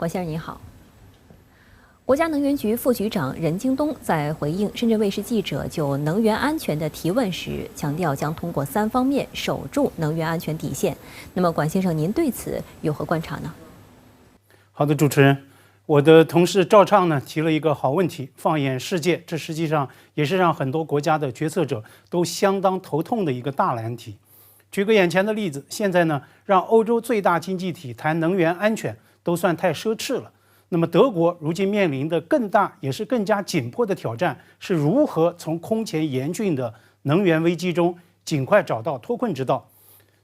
关先生您好。国家能源局副局长任京东在回应深圳卫视记者就能源安全的提问时，强调将通过3方面守住能源安全底线。那么，管先生，您对此有何观察呢？好的，主持人，我的同事赵畅呢提了一个好问题。放眼世界，这实际上也是让很多国家的决策者都相当头痛的一个大难题。举个眼前的例子，现在呢，让欧洲最大经济体谈能源安全都算太奢侈了。那么德国如今面临的更大也是更加紧迫的挑战，是如何从空前严峻的能源危机中尽快找到脱困之道。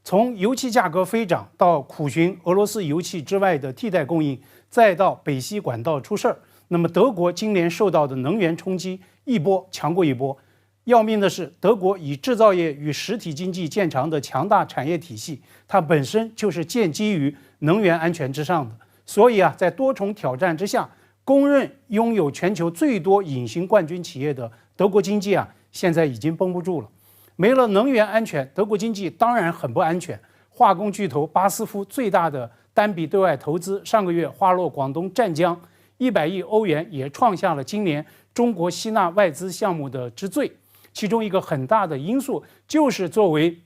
从油气价格飞涨到苦寻俄罗斯油气之外的替代供应，再到北溪管道出事儿，那么德国今年受到的能源冲击一波强过一波。要命的是，德国以制造业与实体经济见长的强大产业体系，它本身就是建基于能源安全之上的。所以在多重挑战之下，公认拥有全球最多隐形冠军企业的德国经济现在已经绷不住了。没了能源安全，德国经济当然很不安全。化工巨头巴斯夫最大的单笔对外投资上个月花落广东湛江，100亿欧元，也创下了今年中国吸纳外资项目的之最。其中一个很大的因素就是作为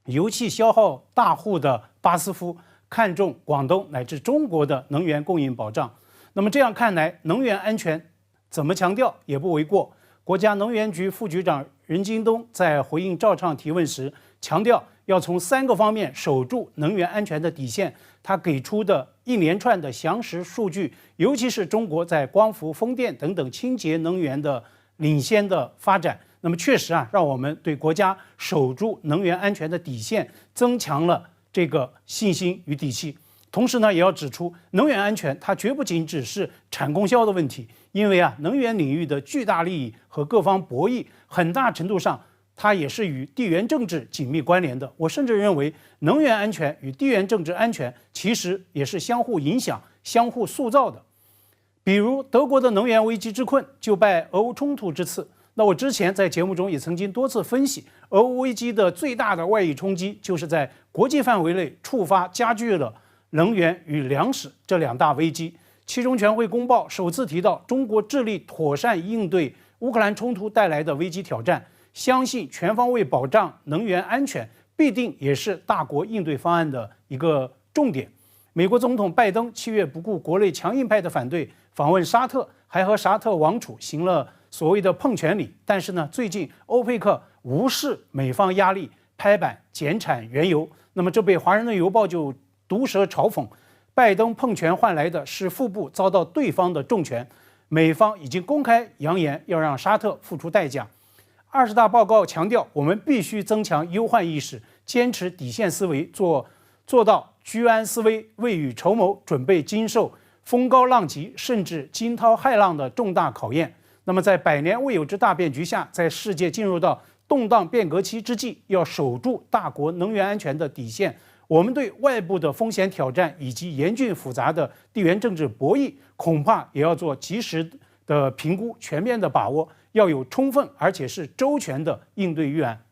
油气消耗大户的巴斯夫看重广东乃至中国的能源供应保障。那么这样看来，能源安全怎么强调也不为过。国家能源局副局长任京东在回应赵畅提问时强调，要从3个方面守住能源安全的底线。他给出的一连串的详实数据，尤其是中国在光伏、风电等等清洁能源的领先的发展，那么确实让我们对国家守住能源安全的底线增强了这个信心与底气。同时呢，也要指出，能源安全它绝不仅只是产供销的问题，因为能源领域的巨大利益和各方博弈，很大程度上它也是与地缘政治紧密关联的。我甚至认为，能源安全与地缘政治安全其实也是相互影响、相互塑造的。比如德国的能源危机之困，就拜俄乌冲突之赐。那我之前在节目中也曾经多次分析，俄乌危机的最大的外溢冲击，就是在国际范围内触发加剧了能源与粮食这2大危机。七中全会公报首次提到，中国致力妥善应对乌克兰冲突带来的危机挑战，相信全方位保障能源安全必定也是大国应对方案的一个重点。美国总统拜登7月不顾国内强硬派的反对，访问沙特，还和沙特王储行了所谓的碰权礼。但是呢，最近欧佩克无视美方压力，拍板减产原油。那么这被《华盛顿邮报》就毒舌嘲讽，拜登碰权换来的是腹部遭到对方的重拳。美方已经公开扬言要让沙特付出代价。20大报告强调，我们必须增强忧患意识，坚持底线思维，做到居安思危，未雨绸缪，准备经受风高浪急甚至惊涛骇浪的重大考验。那么在100年未有之大变局下，在世界进入到动荡变革期之际，要守住大国能源安全的底线。我们对外部的风险挑战以及严峻复杂的地缘政治博弈，恐怕也要做及时的评估，全面的把握，要有充分而且是周全的应对预案。